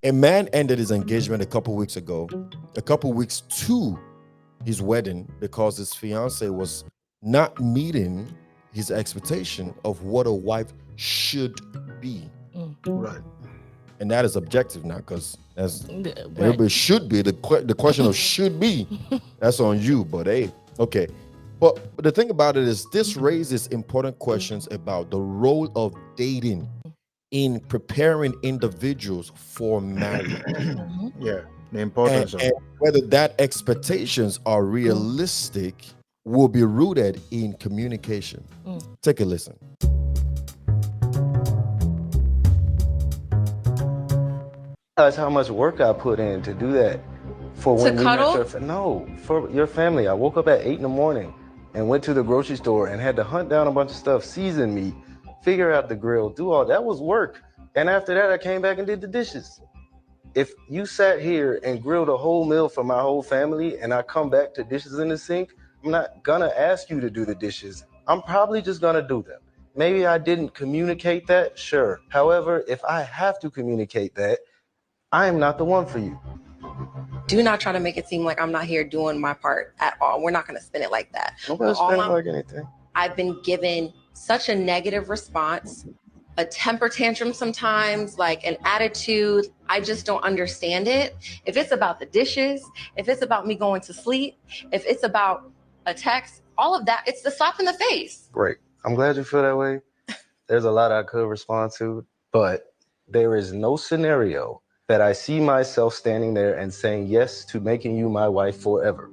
A man ended his engagement a couple weeks ago, a couple weeks to his wedding, because his fiance was not meeting his expectation of what a wife should be. Right. And that is objective now, because as Right. everybody should be, the question of should be, that's on you. But hey, okay. But the thing about it is, this raises important questions about the role of dating in preparing individuals for marriage. Yeah. The importance of And whether that expectations are realistic will be rooted in communication. Take a listen. Realize how much work I put in to do that. For when cuddle? No, for your family. I woke up at 8 in the morning and went to the grocery store and had to hunt down a bunch of stuff, season meat, figure out the grill, do all that was work. And after that, I came back and did the dishes. If you sat here and grilled a whole meal for my whole family and I come back to dishes in the sink, I'm not gonna ask you to do the dishes. I'm probably just gonna do them. Maybe I didn't communicate that, sure. However, if I have to communicate that, I am not the one for you. Do not try to make it seem like I'm not here doing my part at all. We're not going to spin it like that. Nobody's All spending my- like anything. I've been given such a negative response, a temper tantrum sometimes, like an attitude. I just don't understand it. If it's about the dishes, if it's about me going to sleep, if it's about a text, all of that, it's the slap in the face. Great. I'm glad you feel that way. There's a lot I could respond to, but there is no scenario that I see myself standing there and saying yes to making you my wife forever.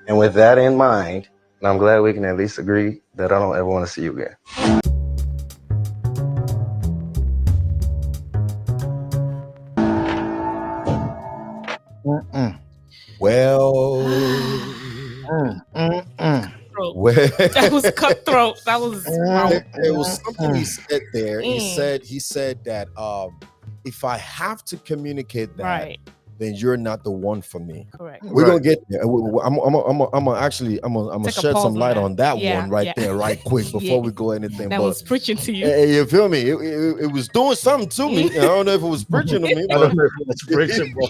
And with that in mind, and I'm glad we can at least agree that I don't ever want to see you again. Well, well, That was cutthroat. That was wow. there was something he said there. He said that if I have to communicate that, Right. then you're not the one for me. Correct. We're gonna get there. I'm gonna Take a shed pause some on light that. on that Yeah, one right yeah. there, right quick, before Yeah. we go anything. That but was preaching to you. you feel me? It was doing something to me. I don't know if it was preaching to me, I but don't know if it's preaching, bro.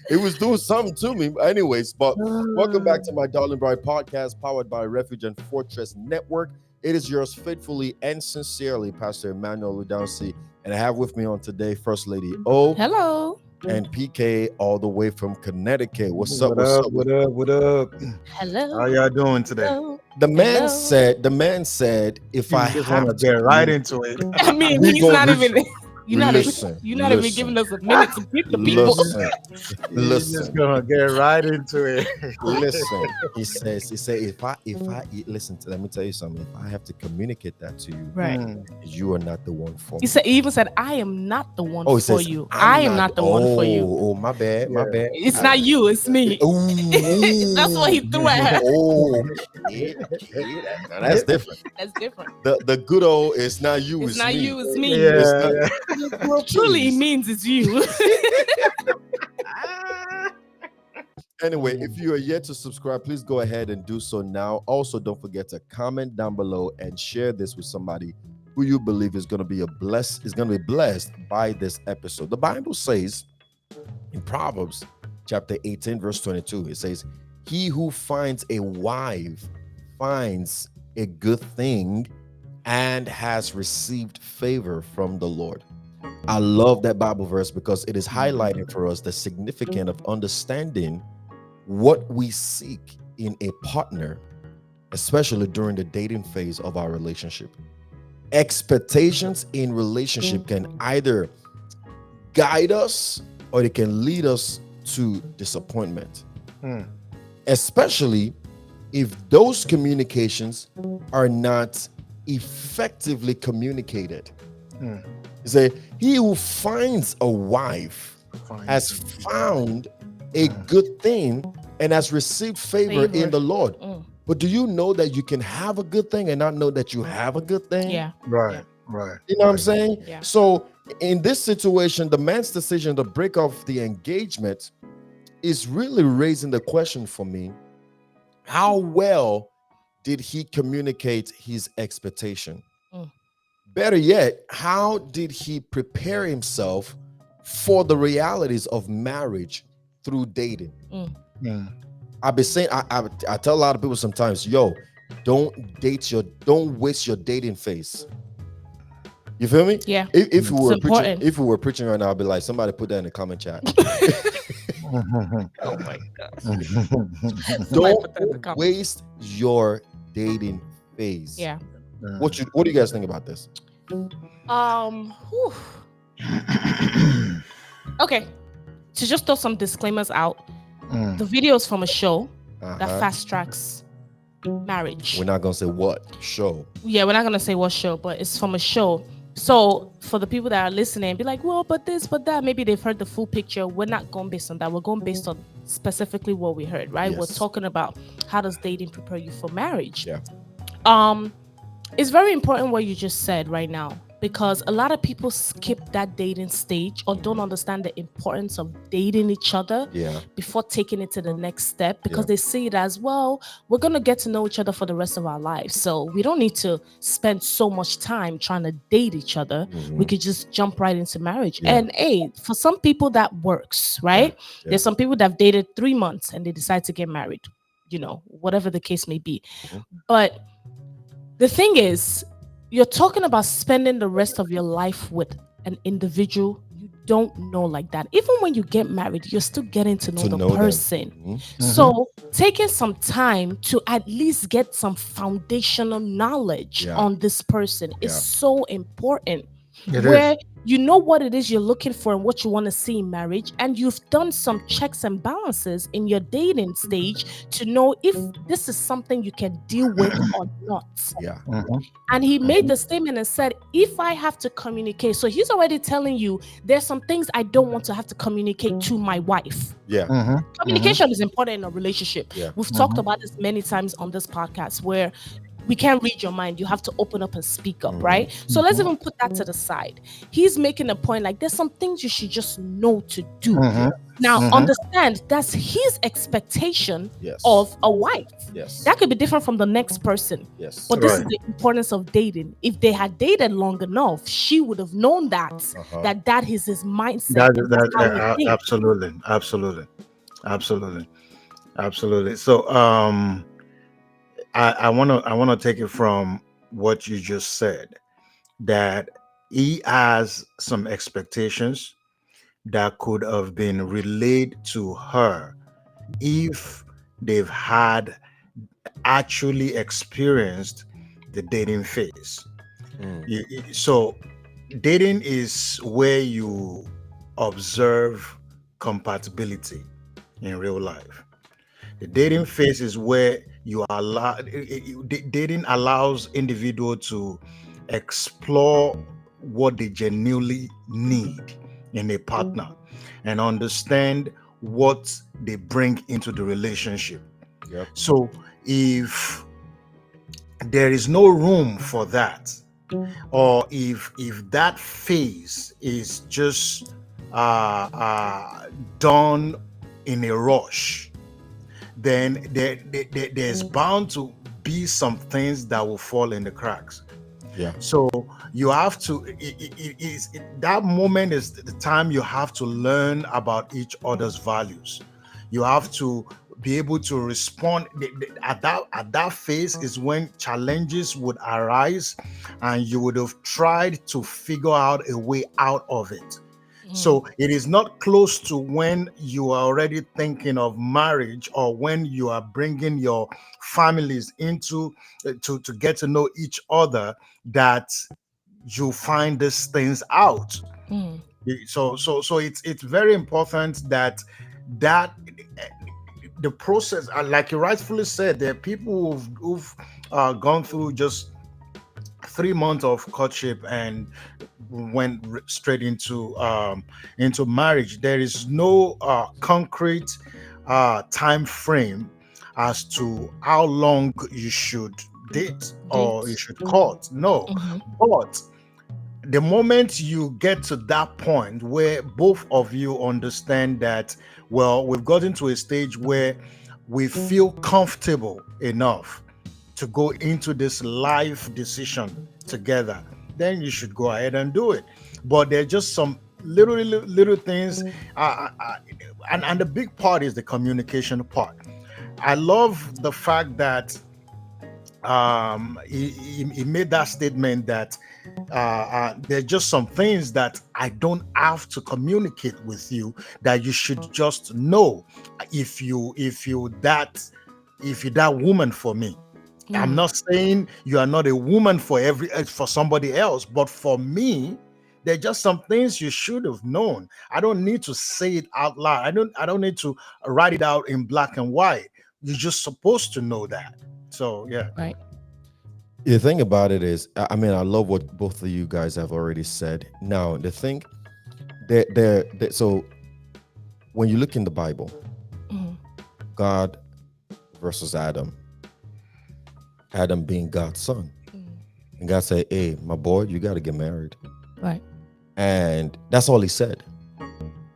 it was doing something to me. Anyways, but welcome back to my Darling Bride podcast, powered by Refuge and Fortress Network. It is yours faithfully and sincerely, Pastor Emmanuel Ludansi, and I have with me on today First Lady O Hello. and PK all the way from Connecticut. What's up? What What's up? up? What up? What up? Hello. How y'all doing today? Hello. The man Hello. said, if You I just have want to to get right into it. I mean, We he's gonna not re- even. You're not listen, even listen. giving us a minute to pick the people. Listen, You're just listen, gonna get right into it. listen. He said, if I listen to, let me tell you something. If I have to communicate that to you, Right. you are not the one for He me. said. He even said, "I am not the one Oh, he for says, you. I'm I am not the one for you. Oh, my bad, my Yeah. bad. It's not you. It's me." Ooh, That's what he threw at her. Oh, now that's different. That's different. The good old, it's not you, It's not me. you. It's me. Yeah. Well, Truly, it please. means it's you. Anyway, if you are yet to subscribe, please go ahead and do so now. Also, don't forget to comment down below and share this with somebody who you believe is going to be blessed by this episode. The Bible says in Proverbs chapter 18, verse 22, it says, "He who finds a wife finds a good thing and has received favor from the Lord." I love that Bible verse because it is highlighting for us the significance of understanding what we seek in a partner, especially during the dating phase of our relationship. Expectations in relationship can either guide us or they can lead us to disappointment, especially if those communications are not effectively communicated. You say, he who finds a wife has found a good thing and has received favor in the Lord. But do you know that you can have a good thing and not know that you have a good thing? Yeah. Right. Yeah. Right. You know what I'm saying? Yeah. So in this situation, the man's decision to break off the engagement is really raising the question for me. How well did he communicate his expectation? Mm. Better yet, how did he prepare himself for the realities of marriage through dating? Mm. I've been saying, I tell a lot of people sometimes, yo, don't waste your dating phase. You feel me? Yeah. If we It's were preaching, important. if we were preaching right now, I'd be like, somebody put that in the comment chat. Oh my gosh. Somebody Don't put that in the comments. waste your dating phase. Yeah. What do you guys think about this? Whew. Okay. To just throw some disclaimers out, the video is from a show that fast tracks marriage. We're not gonna say what show. Yeah, we're not gonna say what show, but it's from a show. So for the people that are listening, be like, well, but this, but that, maybe they've heard the full picture. We're not going based on that. We're going based on specifically what we heard, right? Yes. We're talking about how does dating prepare you for marriage. Yeah. It's very important what you just said right now, because a lot of people skip that dating stage or don't understand the importance of dating each other before taking it to the next step, because they see it as, well, we're going to get to know each other for the rest of our lives. So we don't need to spend so much time trying to date each other. We could just jump right into marriage. And hey, for some people that works, right? There's some people that have dated 3 months and they decide to get married, you know, whatever the case may be. But the thing is, you're talking about spending the rest of your life with an individual you don't know like that. Even when you get married, you're still getting to know the person. So taking some time to at least get some foundational knowledge on this person is so important. Where you know what it is you're looking for and what you want to see in marriage, and you've done some checks and balances in your dating stage to know if this is something you can deal with or not. And he made the statement and said, if I have to communicate, so he's already telling you there's some things I don't want to have to communicate to my wife. Communication is important in a relationship. We've talked about this many times on this podcast, where we can't read your mind. You have to open up and speak up, right? So let's even put that to the side. He's making a point like there's some things you should just know to do. Now, understand that's his expectation of a wife. That could be different from the next person. But this is the importance of dating. If they had dated long enough, she would have known that that is his mindset. Absolutely. So I want to take it from what you just said, that he has some expectations that could have been relayed to her if they've had actually experienced the dating phase. So dating is where you observe compatibility in real life. The dating phase is where you allow dating allows individual to explore what they genuinely need in a partner and understand what they bring into the relationship. So if there is no room for that, or if that phase is just done in a rush, then there's bound to be some things that will fall in the cracks. So you have to, that moment is the time you have to learn about each other's values. You have to be able to respond. At that phase is when challenges would arise and you would have tried to figure out a way out of it. So it is not close to when you are already thinking of marriage, or when you are bringing your families into to get to know each other, that you find these things out. So it's very important that the process, like you rightfully said, there are people who've gone through just 3 months of courtship and went straight into marriage. There is no concrete time frame as to how long you should date or you should court. No, but the moment you get to that point where both of you understand that, well, we've gotten to a stage where we feel comfortable enough to go into this life decision together, then you should go ahead and do it. But there's just some little things, and the big part is the communication part. I love the fact that he made that statement that there's just some things that I don't have to communicate with you, that you should just know. If you're that woman for me. I'm not saying you are not a woman for somebody else, but for me, there's just some things you should have known. I don't need to say it out loud. I don't need to write it out in black and white. You're just supposed to know that. So yeah. Right. The thing about it is, I mean, I love what both of you guys have already said. Now, the thing, so when you look in the Bible, God versus Adam being God's son, and God said, "Hey, my boy, you got to get married." Right. And that's all he said.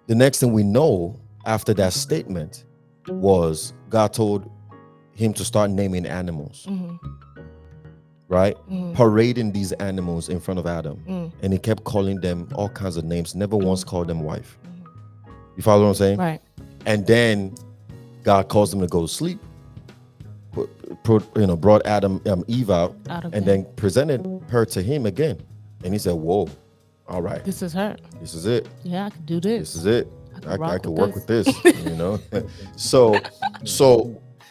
The next thing we know after that statement was God told him to start naming animals. Right? Parading these animals in front of Adam. And he kept calling them all kinds of names, never once called them wife. You follow what I'm saying? Right. And then God calls them to go to sleep, brought Eve out, and then presented her to him again. And he said, whoa, all right. This is her. This is it. Yeah, I can do this. This is it. I can work with this,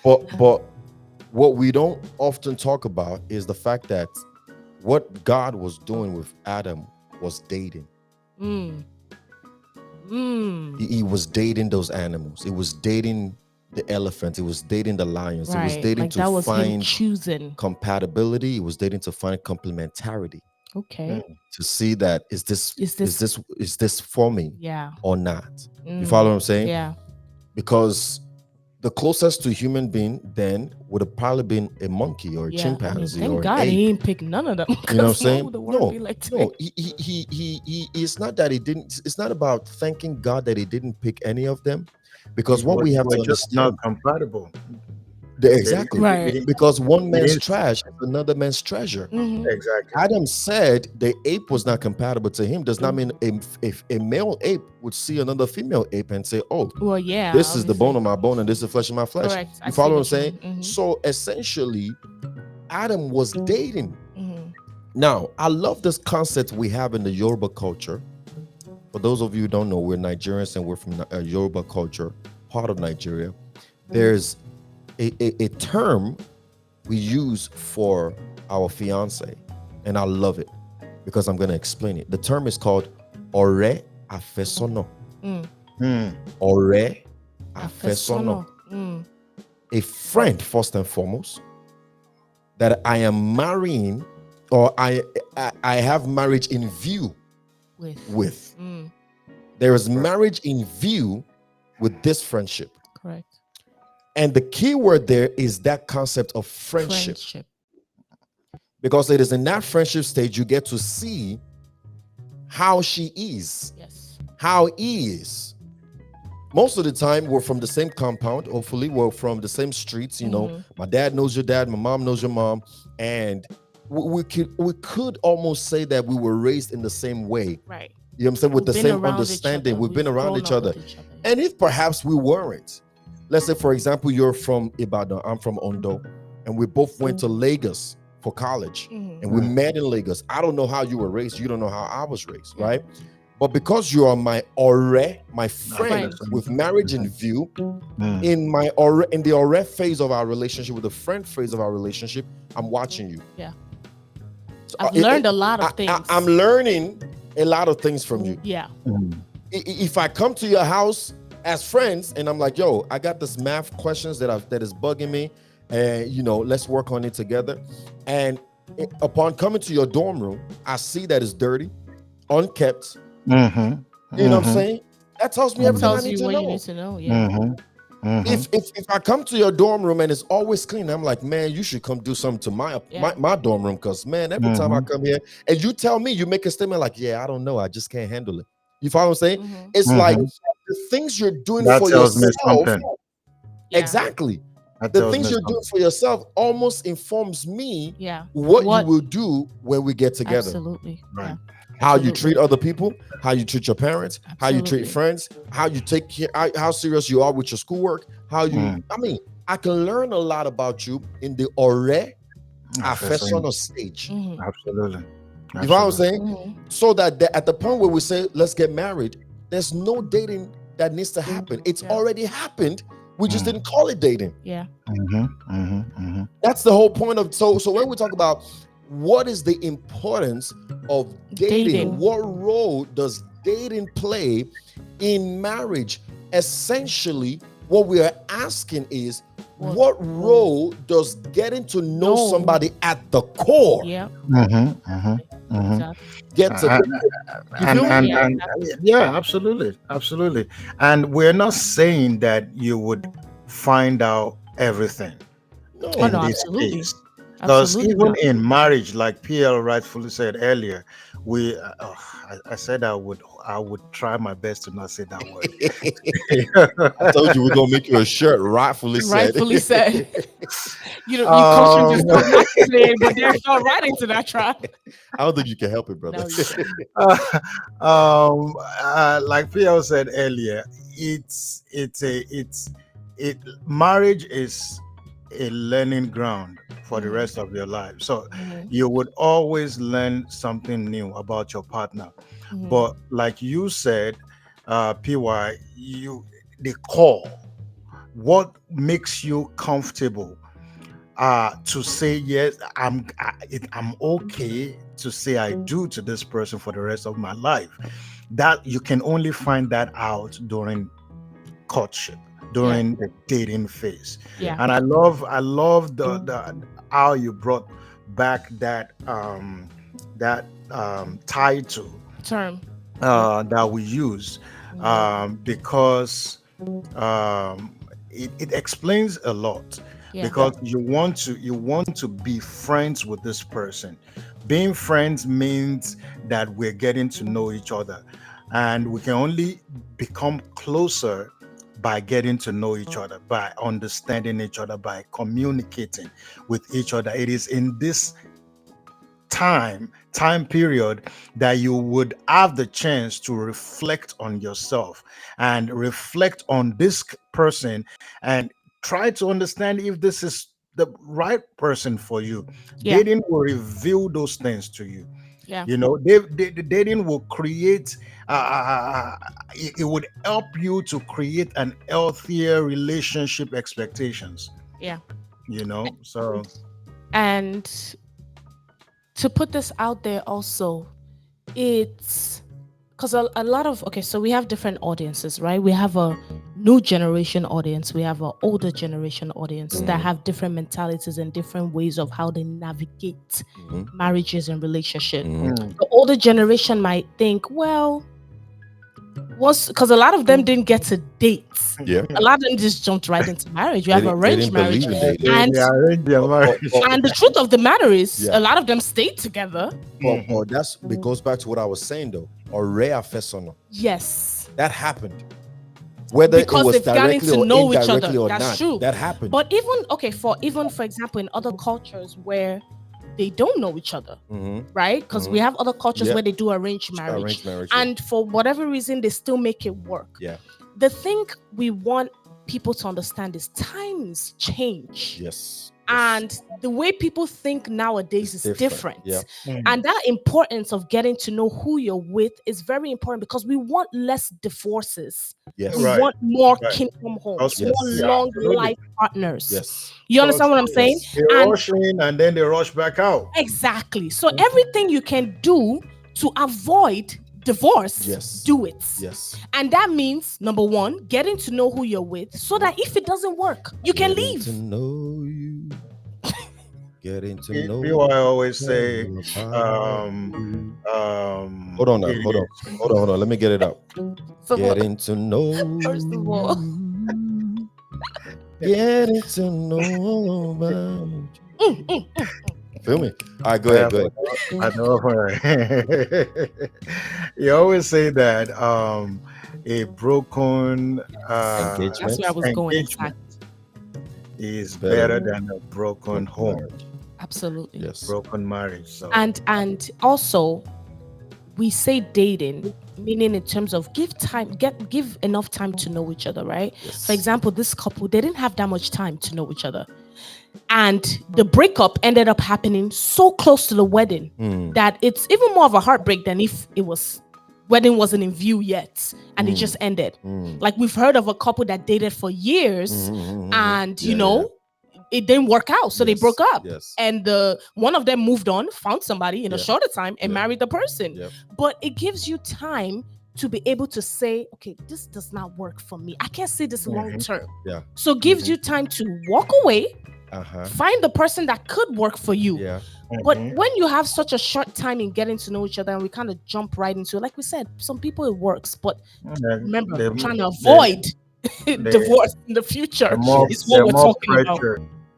but what we don't often talk about is the fact that what God was doing with Adam was dating. He was dating those animals. He was dating the elephants. He was dating the lions. Right. He was dating to find choosing compatibility. He was dating to find complementarity. Okay. To see that is this for me? Yeah. Or not? You follow what I'm saying? Yeah. Because the closest to human being then would have probably been a monkey or a chimpanzee. Thank or God an ape. he ain't pick none of them. You know what I'm saying? No, He it's not that he didn't. It's not about thanking God that he didn't pick any of them, because what we have to just understand, not compatible. exactly, Right. because one man's trash is another man's treasure. Exactly. Adam said the ape was not compatible to him. Does not mean if a male ape would see another female ape and say, "Oh, well, yeah, this is the bone of my bone and this is the flesh of my flesh." Correct. You follow what I'm saying? So essentially, Adam was dating. Now, I love this concept we have in the Yoruba culture. For those of you who don't know, we're Nigerians and we're from Yoruba culture, part of Nigeria. There's a term we use for our fiance, and I love it because I'm going to explain it. The term is called Ore Afesono. Ore Afesono. A friend, first and foremost, that I am marrying, or I have marriage in view with. There is marriage in view with this friendship. Correct. And the key word there is that concept of friendship. Because it is in that friendship stage you get to see how she is. Yes. How he is. Most of the time we're from the same compound. Hopefully we're from the same streets. You know, my dad knows your dad, my mom knows your mom, and we could almost say that we were raised in the same way. Right. You know what I'm saying? With the same understanding. We've been around each other. And if perhaps we weren't, let's say, for example, you're from Ibadan, I'm from Ondo, and we both went to Lagos for college, and we met in Lagos. I don't know how you were raised. You don't know how I was raised, right? But because you are my ore, my friend, with marriage in view, in the ore phase of our relationship, with the friend phase of our relationship, I'm watching you. Yeah. So I've learned a lot of things. I'm learning a lot of things from you. Yeah. If I come to your house as friends and I'm like, yo, I got this math questions that is bugging me, and let's work on it together. And upon coming to your dorm room, I see that it's dirty, unkept. You know what I'm saying? That tells me everything I need to know. You need to know. Yeah. If I come to your dorm room and it's always clean, I'm like, man, you should come do something to my dorm room, because man, every time I come here and you tell me, you make a statement like, yeah, I don't know, I just can't handle it. You follow what I'm saying? It's like the things you're doing for yourself. Yeah. Exactly. That The tells things me you're something. doing for yourself almost informs me Yeah. what you will do when we get together. Absolutely. Right. Yeah. How you Absolutely. treat other people, how you treat your parents, how you treat Absolutely. friends, how you take care, how serious you are with your schoolwork, how you, Mm. I mean, I can learn a lot about you in the ore Affection. affection stage. Mhm. Absolutely. You know what I'm Absolutely. saying? Mhm. So that at the point where we say, let's get married, there's no dating that needs to happen. It's Yeah. already happened. We just Mm. didn't call it dating. Yeah. That's the whole point of so when we talk about what is the importance of dating, what role does dating play in marriage? Essentially, what we are asking is what role does getting to know somebody at the core Yeah. Exactly. get to you feel me? Yeah, absolutely, absolutely. And we're not saying that you would find out everything No. Oh in no, this absolutely. case, because Absolutely even not. in marriage, like PL rightfully said earlier, we I said I would try my best to not say that word. I told you we're gonna make you a shirt, rightfully said. Rightfully said. You know, you cautioned yourself not to say it, but there fell right into that trap. I don't think you can help it, brother. No, you can't. Like PL said earlier, it marriage is a learning ground for the rest of your life. So you would always learn something new about your partner. But like you said, PY, the core, what makes you comfortable to say yes, I'm okay to say I do to this person for the rest of my life. That you can only find that out during courtship, during the dating phase. Yeah. And I love the how you brought back that title Term. that we use because it explains a lot. Because you want to be friends with this person. Being friends means that we're getting to know each other, and we can only become closer by getting to know each other, by understanding each other, by communicating with each other. It is in this time period that you would have the chance to reflect on yourself and reflect on this person and try to understand if this is the right person for you. Dating will reveal those things to you. You know, the dating will create it would help you to create an healthier relationship expectations. You know, so and to put this out there also, it's because a lot of so we have different audiences, right? We have a new generation audience, we have an older generation audience that have different mentalities and different ways of how they navigate marriages and relationships. The older generation might think, well, because a lot of them didn't get to date. A lot of them just jumped right into marriage. You have arranged marriage. And the truth of the matter is, a lot of them stayed together. But it goes back to what I was saying though. Or rare affection. Yes. That happened. Whether because it was they've gotten directly to or know each indirectly other. or That's not, true. that happened. But even for example, in other cultures where they don't know each other, right? Because we have other cultures where they do arranged marriage. And for whatever reason, they still make it work. The thing we want people to understand is times change. And the way people think nowadays is different. And that importance of getting to know who you're with is very important because we want less divorces. We want more kingdom homes, more long life partners. You understand what I'm saying? They rush in and then they rush back out. Exactly. So everything you can do to avoid divorce, do it. And that means, number one, getting to know who you're with so that if it doesn't work, you can leave. To know you. Getting to know you. I always say, hold on. Let me get it up. Getting to know. First of all. Getting to know about you. Feel me? All right, go ahead. I know. You always say that a broken That's where I was going. is Better better than a broken home, marriage. Absolutely. Yes. broken marriage. So And also we say dating, meaning in terms of give enough time to know each other, right? Yes. For example, this couple, they didn't have that much time to know each other, and the breakup ended up happening so close to the wedding that it's even more of a heartbreak than if it was wedding wasn't in view yet and it just ended. Like we've heard of a couple that dated for years and it didn't work out, so they Yes, broke up. yes. And the one of them moved on, found somebody in a Yeah. shorter time, and Yeah. married the person. Yep. But it gives you time to be able to say, okay, this does not work for me. I can't see this long term. Yeah. So it gives you time to walk away, find the person that could work for you. Yeah. But when you have such a short time in getting to know each other, and we kind of jump right into it, like we said, some people it works, but remember, trying to avoid divorce in the future is what we're talking about.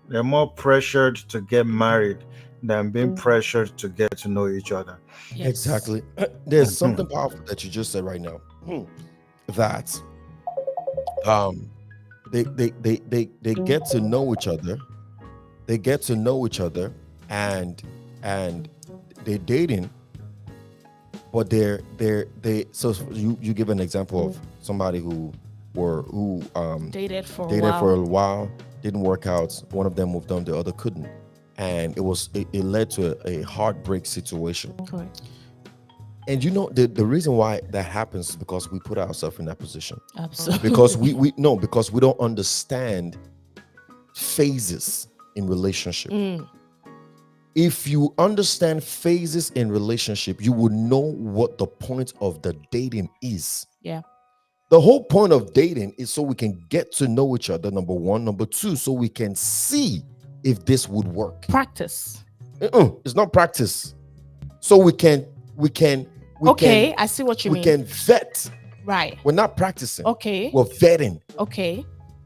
They're more pressured to get married than being pressured to get to know each other. Yes. Exactly. There's something powerful that you just said right now. That they get to know each other. They get to know each other and they're dating, but they so you give an example of somebody who dated for a while, didn't work out. One of them moved on, the other couldn't, and it led to a heartbreak situation. Correct. And you know the reason why that happens is because we put ourselves in that position. Absolutely. Because because we don't understand phases in relationship. If you understand phases in relationship, you will know what the point of the dating is. Yeah. The whole point of dating is so we can get to know each other, number one. Number two, so we can see if this would work. Practice. It's not practice. So we can I see what you mean. We can vet. Right. We're not practicing. Okay. We're vetting. Okay.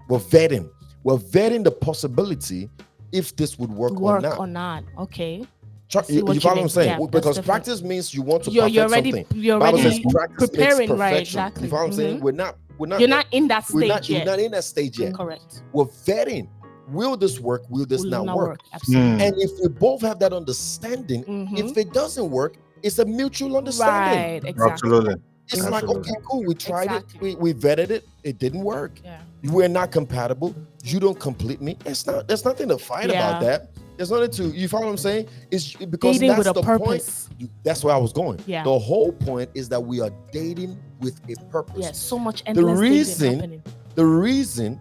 We're vetting the possibility if this would work or not. Okay. You follow what I'm saying? Yeah, because practice means you want to you're perfect already something. you're Bible already says practice preparing, makes right? perfection. Exactly. You follow what I'm saying? We're not You're not in that stage yet. You're not in that stage yet. Correct. We're vetting. Will this work? Will this not work? Absolutely. And if we both have that understanding, if it doesn't work, it's a mutual understanding. Right. Exactly. Absolutely. It's like, okay, cool. We tried it. We vetted it. It didn't work. Yeah. We're not compatible. You don't complete me. There's nothing to fight about that. There's nothing to, you follow what I'm saying? It's because dating that's with a the purpose. point. That's where I was going. Yeah. The whole point is that we are dating with a purpose. Yes, so much endless dating happening. The reason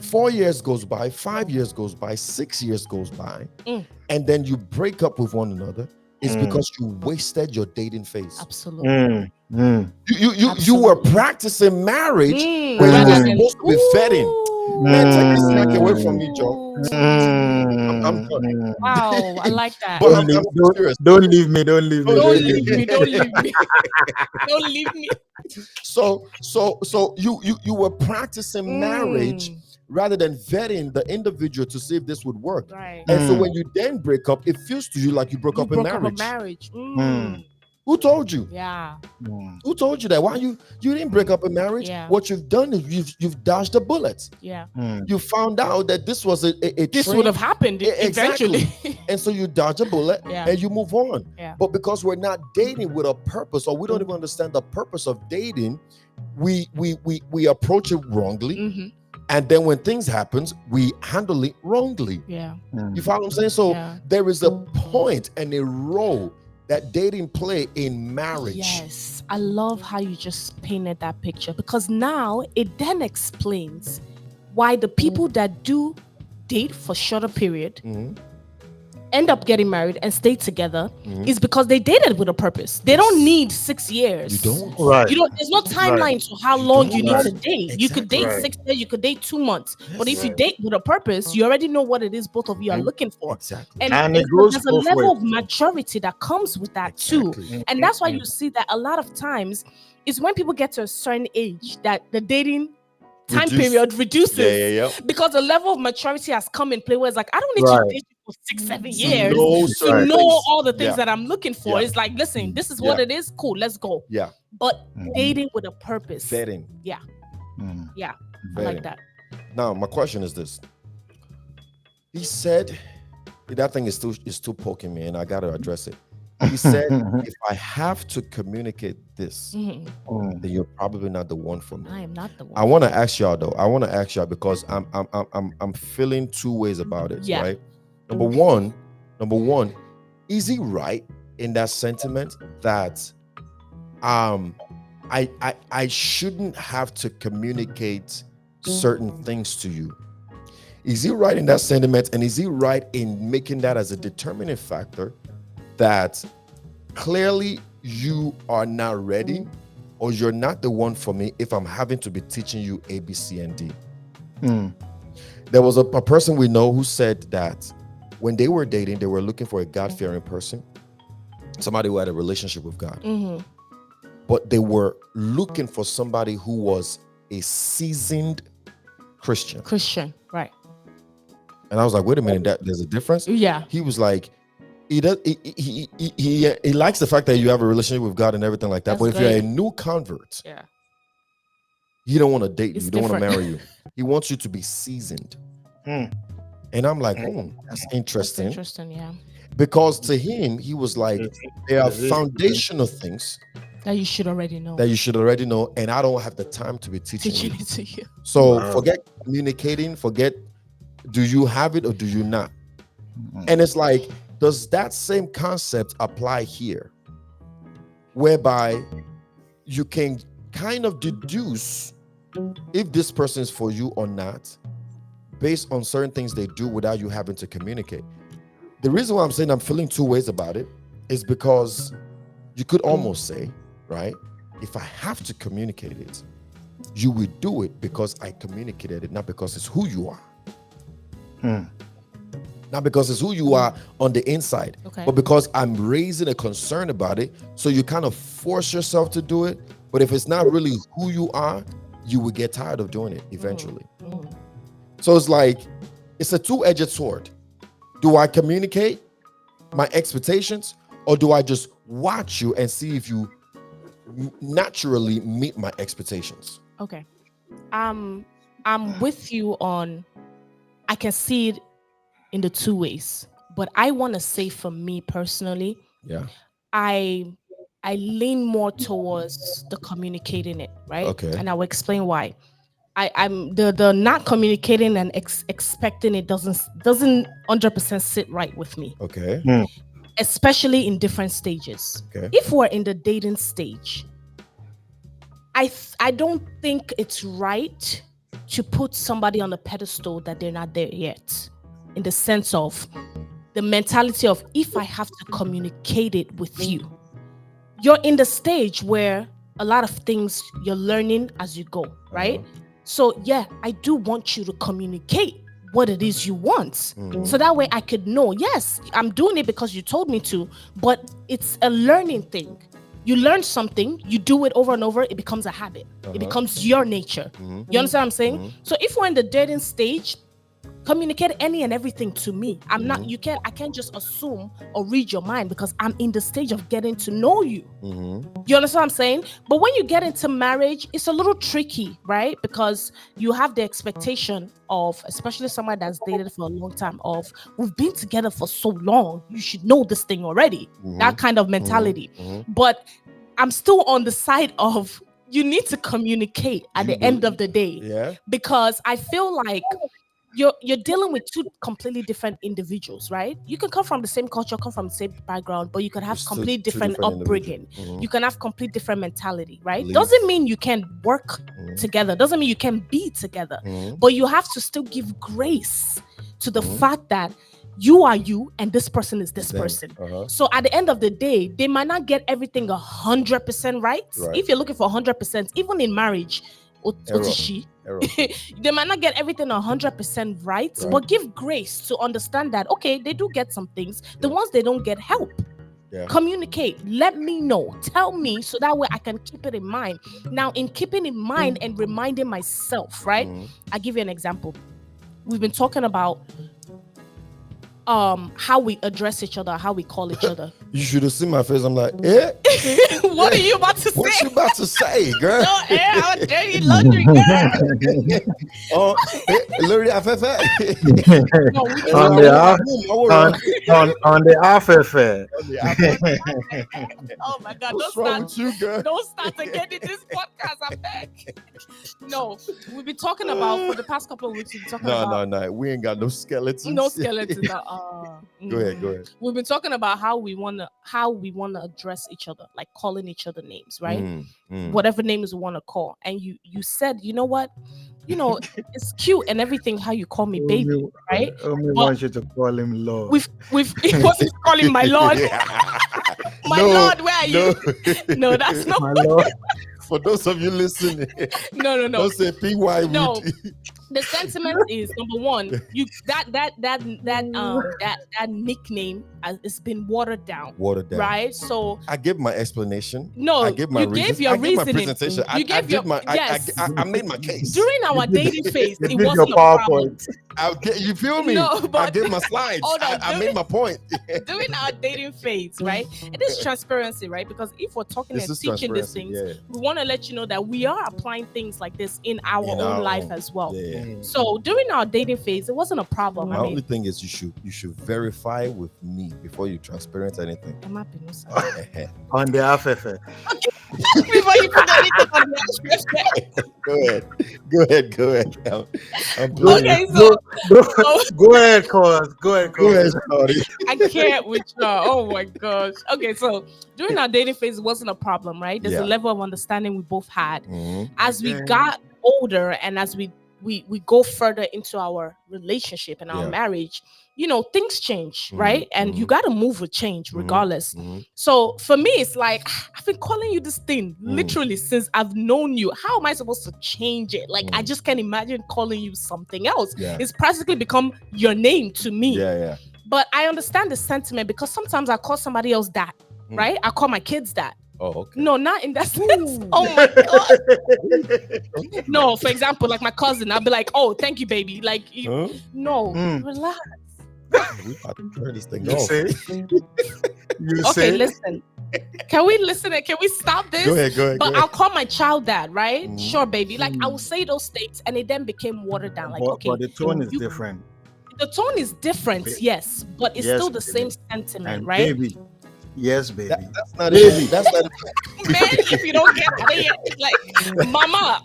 4 years goes by, 5 years goes by, 6 years goes by, and then you break up with one another is because you wasted your dating phase. Absolutely. You were practicing marriage when you were supposed to be vetting. Man, take this snack away from me, Joe. I'm done. Wow, I like that. But I'm serious. Don't leave me. Don't leave me. Don't leave me. Don't leave me. Don't leave me. So you were practicing marriage rather than vetting the individual to see if this would work. Right. And so when you then break up, it feels to you like you broke up in marriage. Who told you? Yeah. Who told you that? Why you didn't break up in marriage? Yeah. What you've done is you've dodged a bullet. Yeah. You found out that this was a this would have happened eventually. And so you dodge a bullet and you move on. Yeah. But because we're not dating with a purpose, or we don't even understand the purpose of dating, we approach it wrongly. And then when things happens, we handle it wrongly. Yeah. You follow what I'm saying? So there is a point and a role that dating play in marriage. Yes, I love how you just painted that picture, because now it then explains why the people that do date for shorter period end up getting married and stay together is because they dated with a purpose. They don't need 6 years. You don't. Right. You don't. There's no timeline to how long you need to date. Exactly. You could date 6 days. You could date 2 months. But if you date with a purpose, you already know what it is both of you are looking for. Exactly. And it goes there's a both level ways. of maturity that comes with that too. And that's why you see that a lot of times is when people get to a certain age that the dating time period reduces because the level of maturity has come in play, where it's like, I don't need to date you for 6-7 years to know all the things that I'm looking for. It's like, listen, this is what it is. Cool, let's go. Yeah. But dating with a purpose. Vetting. Yeah. Yeah. I Vetting. like that. Now, my question is this. He said, that thing is still poking me, and I got to address it. He said, if I have to communicate this, then you're probably not the one for me. I am not the one. I want to ask y'all though. I want to ask y'all because I'm feeling two ways about it. Yeah. Right. Number one, is he right in that sentiment that I shouldn't have to communicate certain things to you? Is he right in that sentiment, and is he right in making that as a determining factor that clearly you are not ready or you're not the one for me if I'm having to be teaching you A, B, C, and D? There was a person we know who said that when they were dating, they were looking for a God-fearing person, somebody who had a relationship with God. But they were looking for somebody who was a seasoned Christian. Right. And I was like, wait a minute, there's a difference? Yeah. He was like, he likes the fact that you have a relationship with God and everything like that. That's but if great. you're a new convert, Yeah. he don't want to date you. It's He don't want to different. marry you. He wants you to be seasoned. And I'm like, that's interesting. That's interesting, yeah. Because to him, he was like, there are foundational things That you should already know. And I don't have the time to be teaching Teaching you. it to you. So forget communicating, forget do you have it or do you not? And it's like, does that same concept apply here? Whereby you can kind of deduce if this person is for you or not based on certain things they do without you having to communicate. The reason why I'm saying I'm feeling two ways about it is because you could almost say, right, if I have to communicate it, you will do it because I communicated it, not because it's who you are. Not because it's who you are on the inside, but because I'm raising a concern about it. So you kind of force yourself to do it. But if it's not really who you are, you will get tired of doing it eventually. So it's like, it's a two-edged sword. Do I communicate my expectations, or do I just watch you and see if you naturally meet my expectations? Okay. I'm with you on, I can see it in the two ways, but I want to say for me personally, I lean more towards the communicating it, right? Okay. And I will explain why. I'm the not communicating and expecting it doesn't 100% sit right with me. Okay. Especially in different stages. Okay. If we're in the dating stage, I don't think it's right to put somebody on a pedestal that they're not there yet. In the sense of the mentality of, if I have to communicate it with you, you're in the stage where a lot of things you're learning as you go, right? So yeah, I do want you to communicate what it is you want. So that way I could know, yes, I'm doing it because you told me to, but it's a learning thing. You learn something, you do it over and over, it becomes a habit. It becomes your nature. You understand what I'm saying? So if we're in the dating stage, communicate any and everything to me. I can't just assume or read your mind because I'm in the stage of getting to know you. You understand what I'm saying? But when you get into marriage, it's a little tricky, right? Because you have the expectation of, especially someone that's dated for a long time, of, we've been together for so long, you should know this thing already. That kind of mentality. But I'm still on the side of, you need to communicate at the end of the day. Because I feel like you're dealing with two completely different individuals, right? You can come from the same culture, come from the same background, but you can have completely different upbringing. You can have complete different mentality, right? Doesn't mean you can work together. Doesn't mean you can be together. But you have to still give grace to the fact that you are you and this person is this person. So at the end of the day, they might not get everything 100% right. If you're looking for 100%, even in marriage, they might not get everything 100% right, but give grace to understand that, okay, they do get some things. The ones they don't get, help. Communicate, let me know, tell me, so that way I can keep it in mind. Now, in keeping in mind and reminding myself, right? I'll give you an example. We've been talking about how we address each other, how we call each other. You should have seen my face. I'm like, eh? What are you about to What say? you about to say, girl? No, how dare you, laundry girl? Oh, Lori Afefe. No, we On the affair. oh my God, What's don't wrong start. with you, girl? Don't start again in this podcast, I beg. No, we've been talking about for the past couple of weeks. We've been talking about No. We ain't got no skeletons. no skeletons. Go ahead. We've been talking about how we wanna address each other, like calling each other names, right? Whatever names we want to call. And you said, you know what? It's cute and everything how you call me baby, right? Omi wants you to call him Lord. We've wasn't calling my lord. My lord, where are you? No, that's not My Lord. For those of you listening, no. don't say PY. No. The sentiment is number one, you that nickname has been watered down. Right? So I give my explanation. No, I give my you gave your reasoning. my presentation. You gave your yes. I made my case. During our dating phase, it Did wasn't your a problem. You feel me? No, but I gave my slides. Hold on, I made my point. During our dating phase, right? It is transparency, right? Because if we're talking and teaching these things, we want to let you know that we are applying things like this in our own life as well. So during our dating phase, it wasn't a problem. My only thing is you should verify with me before you transparent anything. On the affair. Before you put anything on the Go ahead. I'm okay, go ahead, cause. Go ahead, Scotty. I can't with you. Oh my gosh. Okay, so during our dating phase, it wasn't a problem, right? There's a level of understanding we both had. As we got older and as we go further into our relationship and our marriage, things change, right? And you got to move with change regardless. So for me, it's like, I've been calling you this thing literally since I've known you. How am I supposed to change it? Like, I just can't imagine calling you something else. It's practically become your name to me. But I understand the sentiment because sometimes I call somebody else that, right? I call my kids that. Oh, okay. No, not in that sense. Oh my God. No, for example, like my cousin, I'll be like, oh, thank you, baby. Like, no, relax. We about to turn this thing off. Okay, listen. Can we listen? Can we stop this? Go ahead. But I'll call my child that, right? Sure, baby. Like, I will say those things and it then became watered down. Like, okay. But the tone is different. The tone is different, yes. But it's still the same sentiment, and right? Baby. Yes, baby. That's not it. That's not it. Man, if you don't get it, like mama.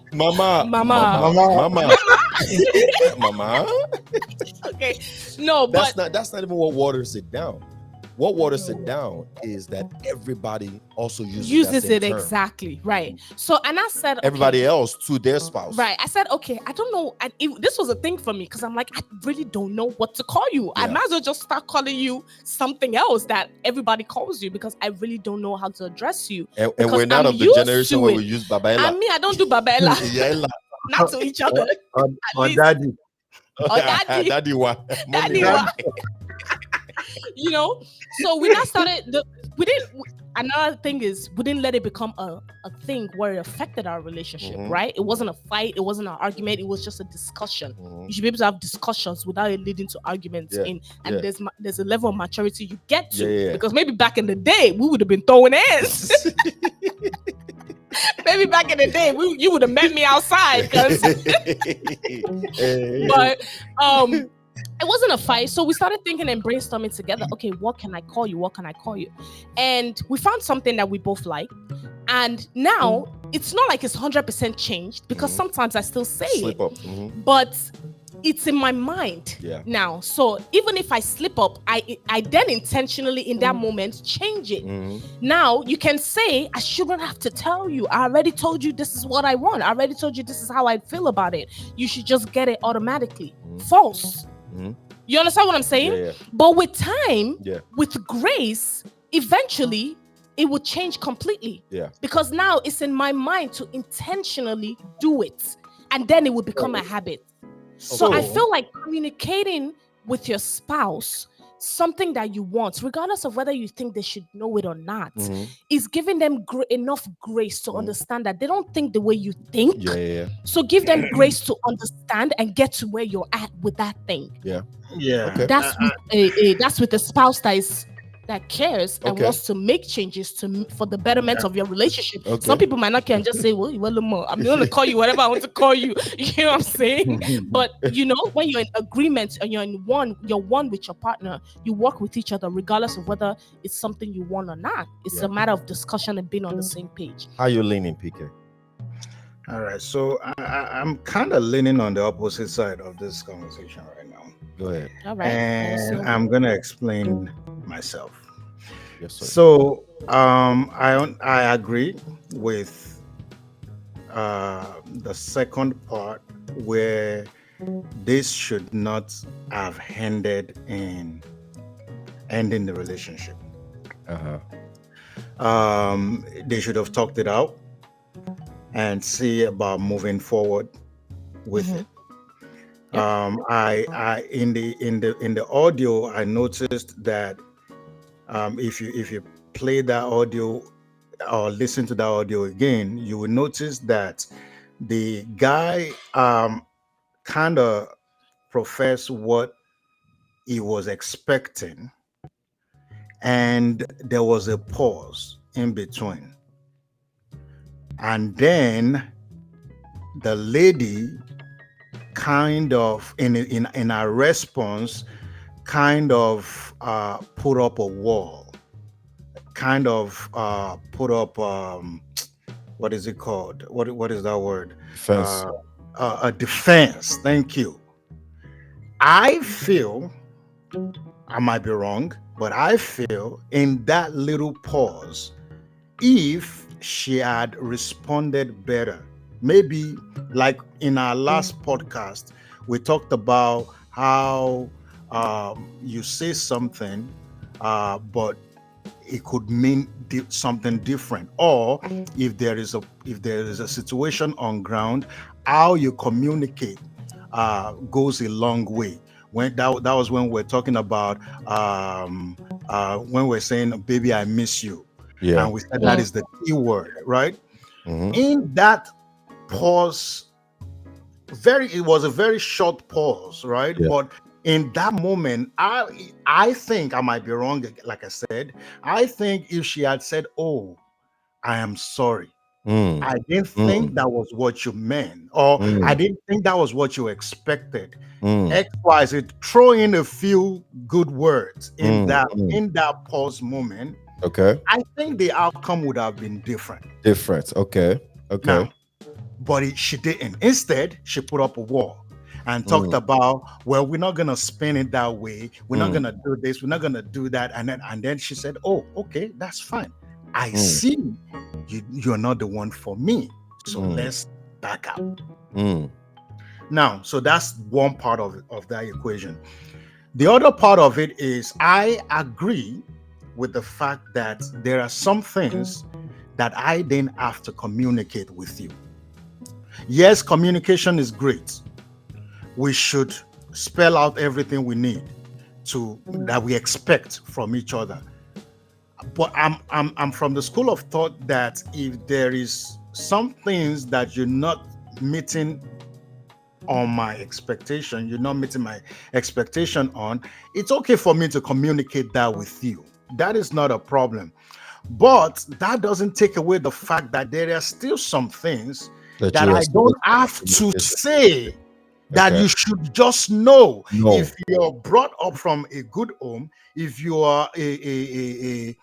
Okay. No, but that's not even what waters it down. What waters it down is that everybody also uses it exactly, right? So, and I said everybody else to their spouse, right? I said, okay, I don't know. And this was a thing for me because I'm like, I really don't know what to call you. I might as well just start calling you something else that everybody calls you because I really don't know how to address you. And we're not of the generation where we use Babaela. I mean, I don't do Babaela. Not to each other. Or daddy. Or daddy. Daddy one. So we now started another thing is we didn't let it become a thing where it affected our relationship, right? It wasn't a fight, it wasn't an argument, it was just a discussion. You should be able to have discussions without it leading to arguments there's a level of maturity you get to because maybe back in the day we would have been throwing hands. Maybe back in the day you would have met me outside but it wasn't a fight. So we started thinking and brainstorming together. Okay, what can I call you? And we found something that we both like. And now it's not like it's 100% changed because sometimes I still say slip up. But it's in my mind now. So even if I slip up, I then intentionally in that moment change it. Now you can say, I shouldn't have to tell you. I already told you this is what I want. I already told you this is how I feel about it. You should just get it automatically. False. You understand what I'm saying? But with time, with grace, eventually it will change completely. Because now it's in my mind to intentionally do it. And then it will become a habit. So I feel like communicating with your spouse something that you want, regardless of whether you think they should know it or not, is giving them enough grace to understand that they don't think the way you think. So give them grace to understand and get to where you're at with that thing. Okay. That's with a spouse that cares and wants to make changes for the betterment of your relationship. Some people might not care and just say, well, I'm going to call you whatever I want to call you. You know what I'm saying? But when you're in agreement and you're one with your partner, you work with each other regardless of whether it's something you want or not. It's a matter of discussion and being on the same page. How you leaning, PK? All right, so I'm kind of leaning on the opposite side of this conversation right now. Go ahead. All right. And I'm gonna explain myself. Yes, sir. So I agree with the second part where this should not have ended in ending the relationship. They should have talked it out and see about moving forward with it. I in the audio, I noticed that if you play that audio or listen to that audio again, you will notice that the guy kind of professed what he was expecting, and there was a pause in between. And then the lady kind of in a response kind of put up a wall, kind of put up what is it called, what is that word? Defense. A defense. Thank you. I feel, I might be wrong, but I feel in that little pause, if she had responded better, maybe like in our last podcast, we talked about how you say something, but it could mean something different, or if there is a situation on ground, how you communicate goes a long way. When that was when we're talking about when we're saying, "Baby, I miss you," and we said that is the key word, right? In that pause, it was a very short pause, right? But in that moment, I think, I might be wrong, like I said, I think if she had said, "Oh, I am sorry, I didn't think that was what you meant," or "I didn't think that was what you expected," XYZ, throw in a few good words in that pause moment, I think the outcome would have been different. Okay. Now, but she didn't. Instead, she put up a wall and talked about, well, we're not gonna spin it that way. We're not gonna do this. We're not gonna do that. And then she said, "Oh, okay, that's fine. I see you're not the one for me. So let's back up." Now, so that's one part of that equation. The other part of it is, I agree with the fact that there are some things that I didn't have to communicate with you. Yes, communication is great. We should spell out everything we need that we expect from each other. But I'm from the school of thought that if there is some things that you're not meeting on my expectation, you're not meeting my expectation on, it's okay for me to communicate that with you. That is not a problem. But that doesn't take away the fact that there are still some things that I don't have to say, that you should just know. If you're brought up from a good home, if you are a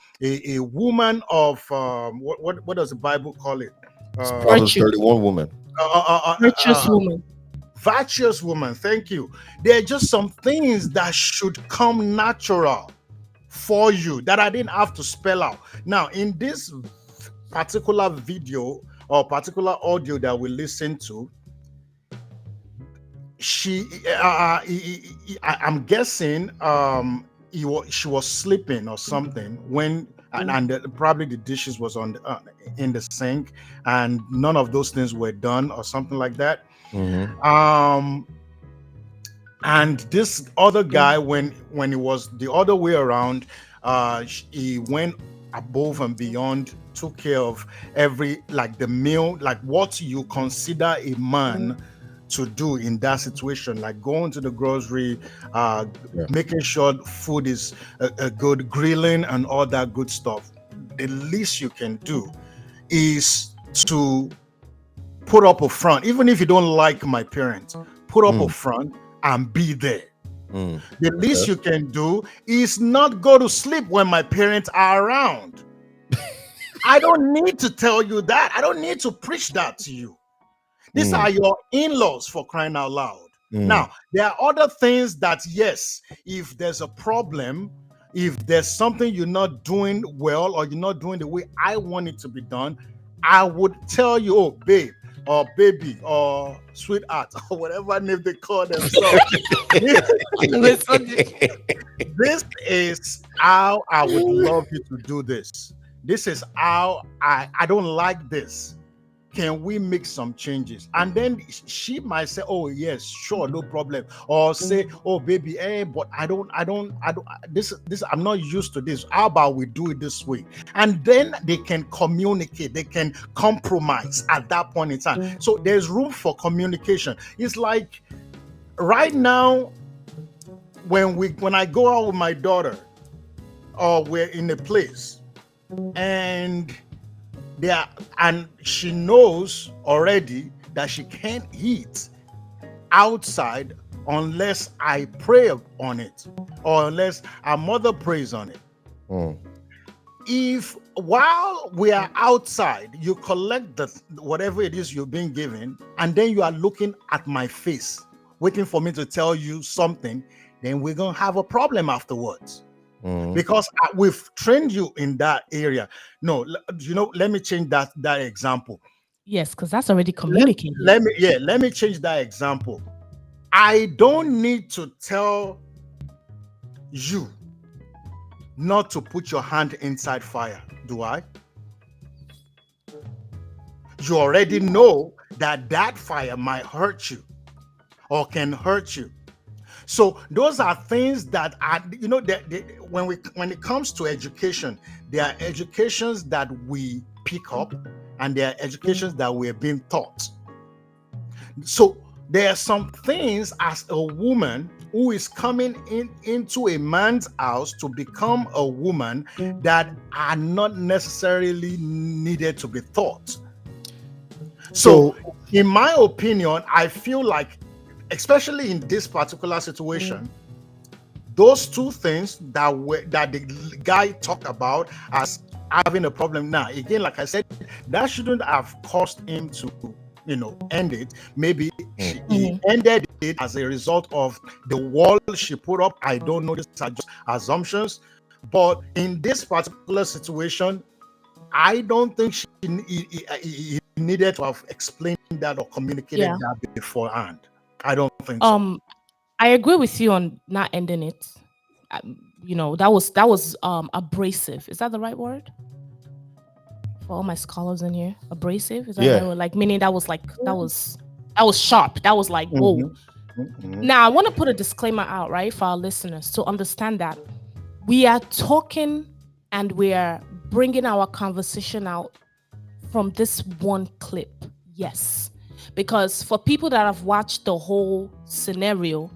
woman of what does the Bible call it? Proverbs 31 woman. Virtuous woman. Virtuous woman. Thank you. There are just some things that should come natural for you that I didn't have to spell out. Now, in this particular video or particular audio that we listen to, I'm guessing she was sleeping or something when, and probably the dishes was on in the sink, and none of those things were done or something like that. And this other guy, when it was the other way around, he went above and beyond, took care of every, like the meal, like what you consider a man to do in that situation, like going to the grocery, making sure food is a good, grilling and all that good stuff. The least you can do is to put up a front. Even if you don't like my parents, put up a front and be there. The least you can do is not go to sleep when my parents are around. I don't need to tell you that. I don't need to preach that to you. These are your in-laws, for crying out loud. Now, there are other things that, yes, if there's a problem, if there's something you're not doing well or you're not doing the way I want it to be done, I would tell you, oh, babe, or baby, or sweetheart, or whatever name they call themselves. This is how I would love you to do this. This is how I don't like this. Can we make some changes? And then she might say, oh yes, sure, no problem. Or say, oh baby, but I don't this I'm not used to this. How about we do it this way? And then they can communicate, they can compromise at that point in time. So there's room for communication. It's like right now, when I go out with my daughter, or we're in a place, and she knows already that she can't eat outside unless I pray on it, or unless our mother prays on it. If while we are outside, you collect whatever it is you're being given, and then you are looking at my face, waiting for me to tell you something, then we're gonna have a problem afterwards. Because we've trained you in that area. No, let me change that example. Yes, because that's already communicated. Let me change that example. I don't need to tell you not to put your hand inside fire, do I? You already know that fire might hurt you or can hurt you. So those are things that are, when it comes to education, there are educations that we pick up and there are educations that we're being taught. So there are some things as a woman who is coming into a man's house to become a woman that are not necessarily needed to be taught. So in my opinion, I feel like, especially in this particular situation, those two things that the guy talked about as having a problem. Now, again, like I said, that shouldn't have caused him to, end it. Maybe he ended it as a result of the wall she put up. I don't know, these are just assumptions. But in this particular situation, I don't think he needed to have explained that or communicated that beforehand. I don't think so. I agree with you on not ending it. That was abrasive. Is that the right word? For all my scholars in here, abrasive. Is that the right word? Like, meaning that was sharp. That was like, whoa. Now I want to put a disclaimer out, right, for our listeners to understand that we are talking and we are bringing our conversation out from this one clip. Yes. Because for people that have watched the whole scenario,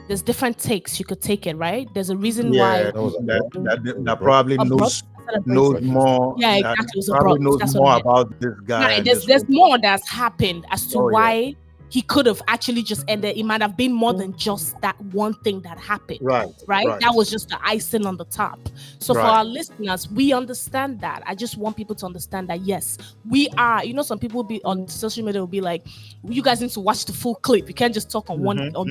there's different takes you could take it, right? There's a reason why that probably knows more. Yeah, exactly. Probably knows more about this guy. Right, there's more that's happened as to why he could have actually just ended. It might have been more than just that one thing that happened. Right. That was just the icing on the top. So for our listeners, we understand that. I just want people to understand that, yes, we are, some people will be on social media will be like, you guys need to watch the full clip. You can't just talk on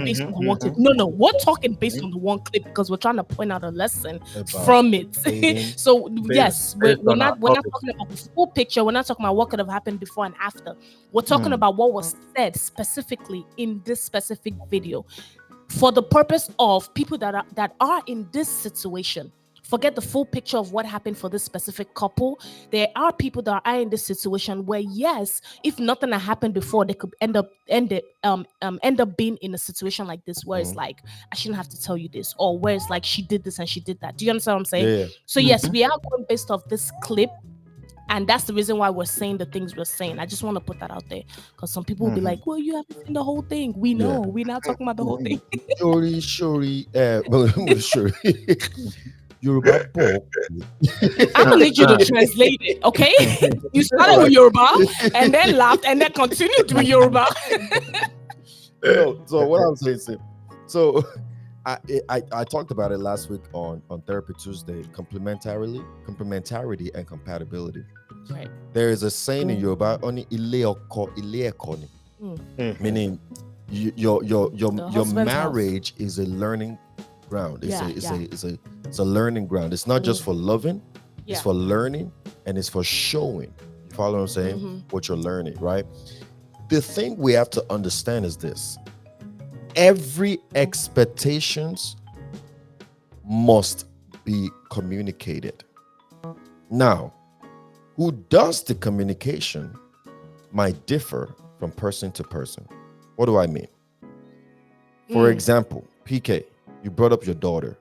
based on the one clip. No, we're talking based on the one clip because we're trying to point out a lesson from it. So yes, we're not talking about the full picture. We're not talking about what could have happened before and after. We're talking about what was said specifically in this specific video for the purpose of people that are in this situation, forget the full picture of what happened for this specific couple. There are people that are in this situation where, yes, if nothing had happened before, they could end up being in a situation like this, where it's like, I shouldn't have to tell you this, or where it's like she did this and she did that. Do you understand what I'm saying? Yeah. So yes, we are going based off this clip. And that's the reason why we're saying the things we're saying. I just want to put that out there, because some people will be like, well, you haven't seen the whole thing. We know. We're not talking about the whole thing. Yoruba Bob. I don't need you to translate it, okay? You started with Yoruba and then laughed and then continued with Yoruba. So what I'm saying is, so I talked about it last week on Therapy Tuesday, complementarity and compatibility. Right. There is a saying in Yoruba, only ile oko, ile ekoni, meaning your marriage is a learning ground. It's a learning ground. It's not just for loving, it's for learning, and it's for showing. You follow what I'm saying? What you're learning, right? The thing we have to understand is this: every expectations must be communicated. Now, who does the communication might differ from person to person. What do I mean? For example, PK, you brought up your daughter.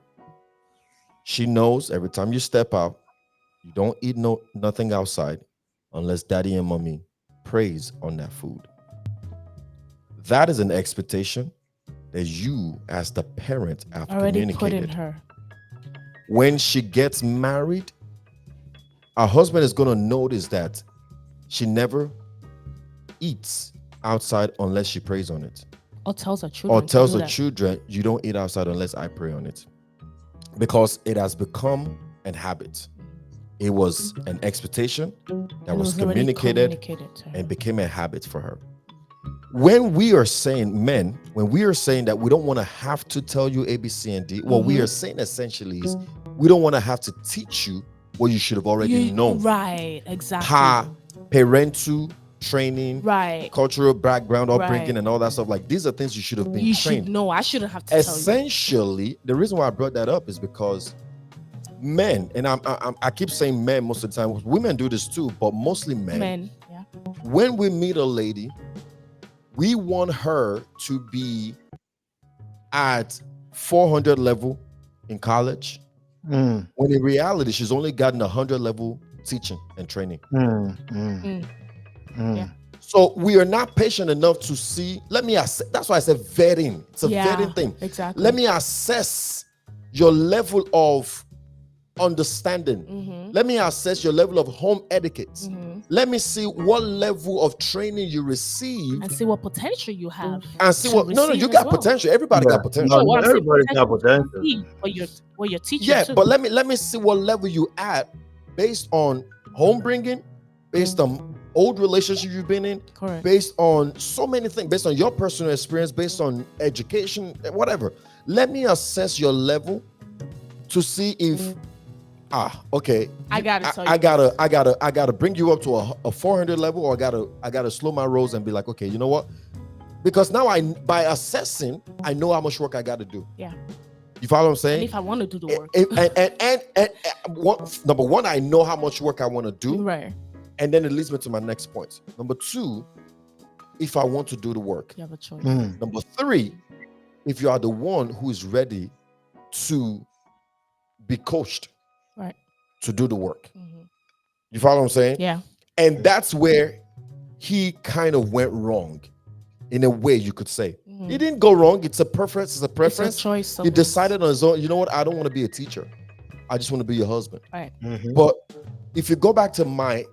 She knows every time you step out, you don't eat nothing outside unless daddy and mommy praise on that food. That is an expectation that you as the parent have already communicated. put in her. When she gets married, her husband is going to notice that she never eats outside unless she prays on it. Or tells her children. Or tells her children, you don't eat outside unless I pray on it. Because it has become an habit. It was an expectation that was communicated and became a habit for her. When we are saying, men, when we are saying that we don't want to have to tell you A, B, C, and D, what we are saying essentially is we don't want to have to teach you what you should have already known. Right, exactly. Parental training, right, cultural background, upbringing, and all that stuff. Like, these are things you should have been trained. Should know. I shouldn't have to essentially, tell you. The reason why I brought that up is because men, and I keep saying men most of the time, women do this too, but mostly men. Yeah. When we meet a lady, we want her to be at 400 level in college, when in reality, she's only gotten 100 level teaching and training. Yeah. So we are not patient enough to see. Let me assess. That's why I said vetting. It's a vetting thing. Exactly. Let me assess your level of understanding. Let me assess your level of home etiquette. Let me see what level of training you receive and see what potential you have. And see what you got potential. Everybody got potential. No, everybody got potential. What you're teaching. Yeah, but let me see what level you at based on home bringing, based on old relationship you've been in, correct, based on so many things, based on your personal experience, based on education, whatever. Let me assess your level to see if okay, I gotta bring you up to a 400 level, or I gotta slow my rolls and be like, okay, you know what? Because now by assessing, I know how much work I gotta do. Yeah. You follow what I'm saying? And if I want to do the work. Number one, I know how much work I want to do. Right. And then it leads me to my next point. Number two, if I want to do the work. You have a choice. Number three, if you are the one who is ready to be coached, right, to do the work. You follow what I'm saying? Yeah. And that's where he kind of went wrong, in a way you could say. He didn't go wrong. It's a preference. It's a preference. It's a choice. He decided on his own. You know what? I don't want to be a teacher. I just want to be your husband. Right. But if you go back to my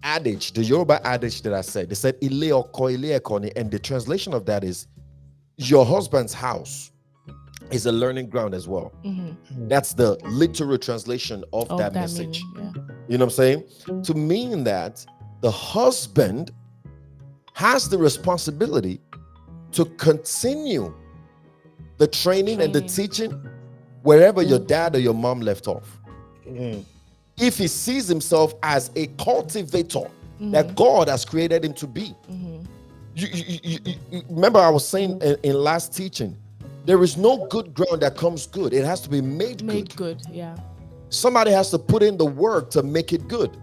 adage, the Yoruba adage that I said, they said ile oko, ile ekoni, and the translation of that is your husband's house is a learning ground as well. That's the literal translation of that message. You know what I'm saying? To mean that the husband has the responsibility to continue the training and the teaching wherever your dad or your mom left off. If he sees himself as a cultivator that God has created him to be. You remember I was saying in last teaching, there is no good ground that comes good. It has to be made good. Yeah. Somebody has to put in the work to make it good.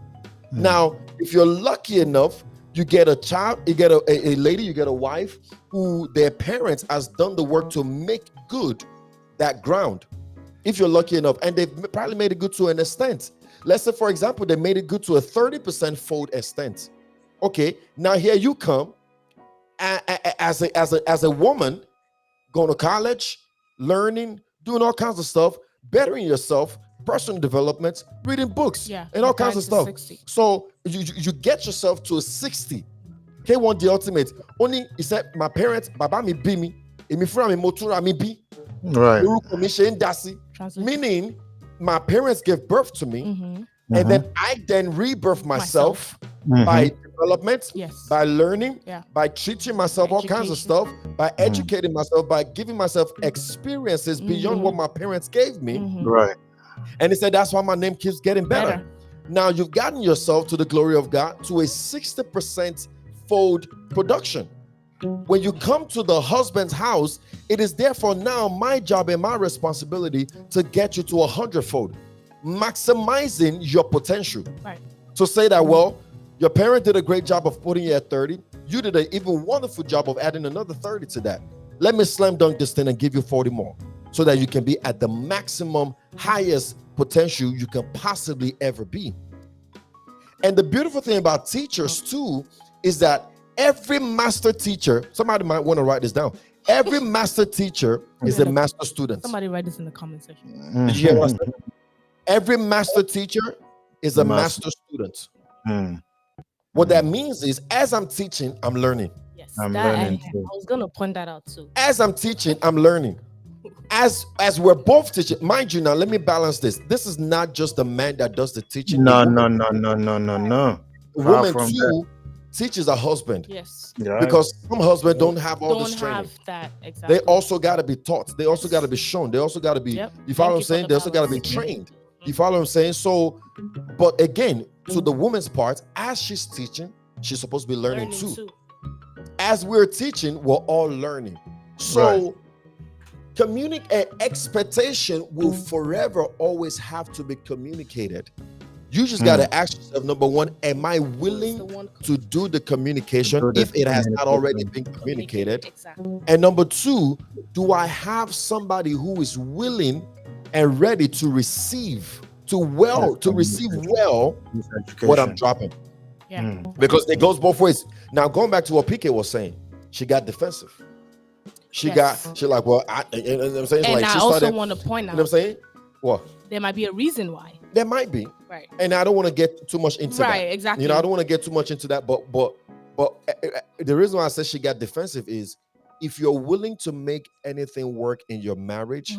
Now, if you're lucky enough, you get a child, you get a lady, you get a wife who their parents has done the work to make good that ground. If you're lucky enough, and they've probably made it good to an extent. Let's say, for example, they made it good to a 30% fold extent. Okay, now here you come as a woman going to college, learning, doing all kinds of stuff, bettering yourself, personal development, reading books, and all kinds of stuff. 60. So you get yourself to a 60. Okay, one the ultimate. Only he said, my parents, Baba mi be me, emi fura mi motura mi be. Right. Meaning, my parents gave birth to me, and then I then rebirth myself by development, by learning, by teaching myself all kinds of stuff, by educating myself, by giving myself experiences beyond what my parents gave me. Right. And he said, that's why my name keeps getting better. Now you've gotten yourself to the glory of God to a 60% fold production. When you come to the husband's house, it is therefore now my job and my responsibility to get you to 100-fold, maximizing your potential. Right. To say that, well, your parent did a great job of putting you at 30. You did an even wonderful job of adding another 30 to that. Let me slam dunk this thing and give you 40 more so that you can be at the maximum, highest potential you can possibly ever be. And the beautiful thing about teachers too is that every master teacher, somebody might want to write this down. Every master teacher is a master student. Somebody write this in the comment section. Did you hear what I said? Every master teacher is a master student. What that means is, as I'm teaching, I'm learning. Yes, I'm learning. I was going to point that out too. As I'm teaching, I'm learning. As we're both teaching, mind you, now let me balance this. This is not just the man that does the teaching. No. The woman too teaches a husband. Yes. Yeah. Because some husbands don't have all this training. Have that, exactly. They also got to be taught. They also got to be shown. They also got to be, you follow what I'm saying? They also got to be trained. You follow what I'm saying? So, but again, to the woman's part, as she's teaching, she's supposed to be learning too. As we're teaching, we're all learning. So, expectation will forever always have to be communicated. You just got to ask yourself, number one, am I willing to do the communication if it has not already been communicated? Exactly. And number two, do I have somebody who is willing and ready to receive what I'm dropping? Yeah. Because it goes both ways. Now, going back to what PK was saying, she got defensive. She like, well, you know what I'm saying? And like, I also want to point out, you know what I'm saying? What? There might be a reason why. There might be. Right. And I don't want to get too much into that. Right, exactly. You know, I don't want to get too much into that. But the reason why I said she got defensive is if you're willing to make anything work in your marriage,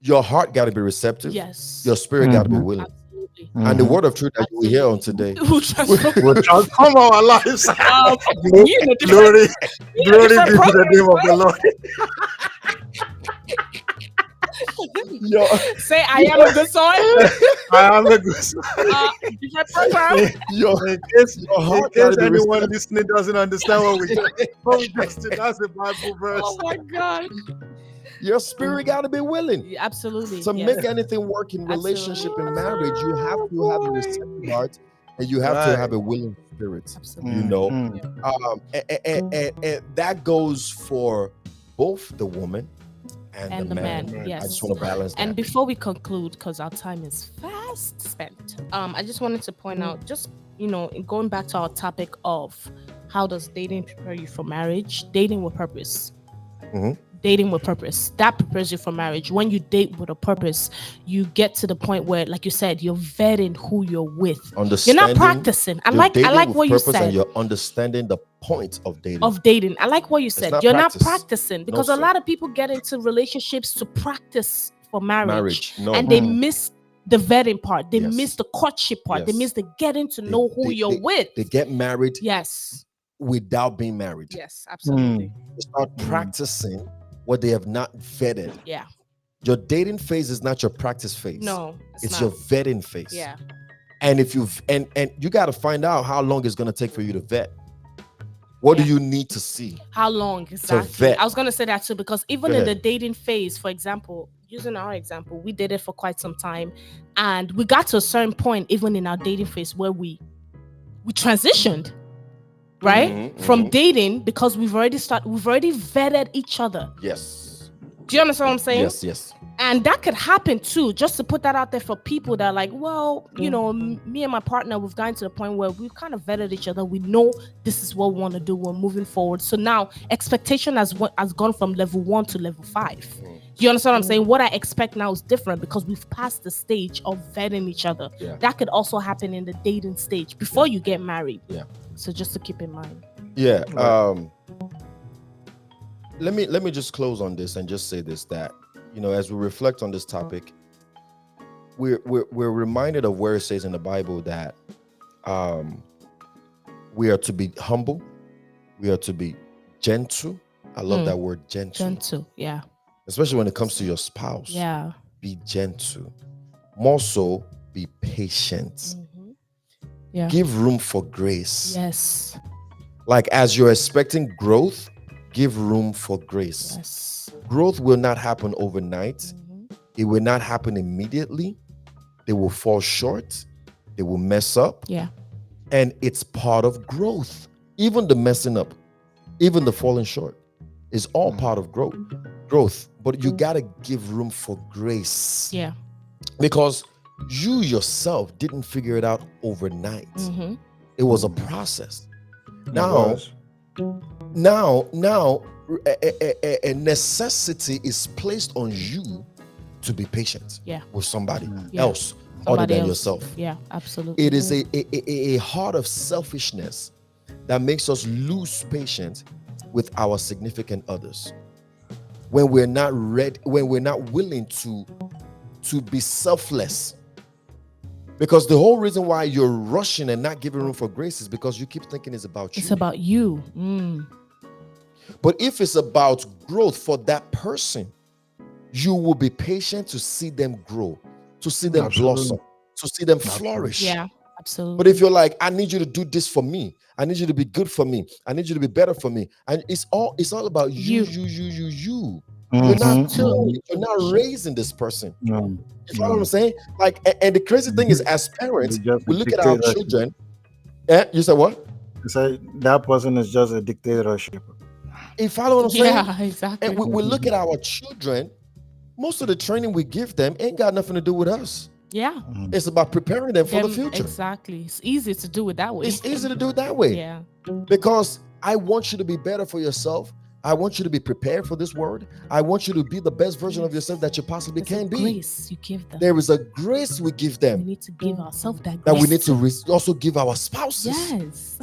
your heart got to be receptive. Yes. Your spirit got to be willing. Absolutely. And the word of truth that you will hear on today. Come on, Allah. Glory be to the name of the Lord. Yo. Say, I am a good soil. I am a good soil. In case anyone listening doesn't understand what we just that's a Bible verse. Oh my God. Your spirit got to be willing. Absolutely. To make anything work in relationship and marriage, you have to have a receptive heart and you have to have a willing spirit. Absolutely. You know, and that goes for both the woman and the man. Yes. I just want to balance that. And before we conclude, because our time is fast spent, I just wanted to point out, just, you know, going back to our topic of how does dating prepare you for marriage? Dating with purpose. Dating with purpose, that prepares you for marriage. When you date with a purpose, you get to the point where, like you said, you're vetting who you're with. You're not practicing. I like what you said. And you're understanding the point of dating. I like what you said. You're not practicing, because a lot of people get into relationships to practice for marriage. And they miss the vetting part. They miss the courtship part. They miss the getting to know who you're with. They get married. Yes. Without being married. Yes, absolutely. They start practicing what they have not vetted. Yeah. Your dating phase is not your practice phase. No, it's your vetting phase. Yeah. And if you've and you got to find out how long it's going to take for you to vet. What do you need to see? How long exactly? I was going to say that too, because even in the dating phase, for example, using our example, we dated for quite some time, and we got to a certain point, even in our dating phase, where we transitioned, right, from dating, because we've already vetted each other. Yes. Do you understand what I'm saying? Yes. And that could happen too, just to put that out there for people that are like, well, you know, me and my partner, we've gotten to the point where we've kind of vetted each other. We know this is what we want to do. We're moving forward. So now expectation has gone from level 1 to level 5. Do you understand what I'm saying? What I expect now is different because we've passed the stage of vetting each other. Yeah. That could also happen in the dating stage before you get married. Yeah. So just to keep in mind. Yeah. Let me just close on this and just say this, that, you know, as we reflect on this topic, we're reminded of where it says in the Bible that we are to be humble, we are to be gentle. I love that word, gentle. Gentle, yeah. Especially when it comes to your spouse. Yeah. Be gentle. More so, be patient. Yeah. Give room for grace. Yes. Like, as you're expecting growth, give room for grace. Yes. Growth will not happen overnight. It will not happen immediately. They will fall short. They will mess up. Yeah. And it's part of growth. Even the messing up, even the falling short, is all part of growth. But you got to give room for grace. Yeah. Because you yourself didn't figure it out overnight. It was a process. Now, a necessity is placed on you to be patient with somebody else other than yourself. Yeah, absolutely. It is a heart of selfishness that makes us lose patience with our significant others. When we're not ready, when we're not willing to be selfless. Because the whole reason why you're rushing and not giving room for grace is because you keep thinking it's about you. It's about you. But if it's about growth for that person, you will be patient to see them grow, to see them blossom, to see them flourish. Yeah, absolutely. But if you're like, I need you to do this for me, I need you to be good for me, I need you to be better for me, and it's all about you. You're not raising this person. You follow what I'm saying? Like, and the crazy thing is, as parents, we look at our children. Yeah, you said what? You say that person is just a dictatorship. You follow what I'm saying? Yeah, exactly. And we look at our children. Most of the training we give them ain't got nothing to do with us. Yeah. It's about preparing them for the future. Exactly. It's easy to do it that way. It's easy to do it that way. Yeah. Because I want you to be better for yourself. I want you to be prepared for this word. I want you to be the best version of yourself that you possibly can be. Grace you give them. There is a grace we give them. We need to give ourselves that grace. That we need to also give our spouses. Yes.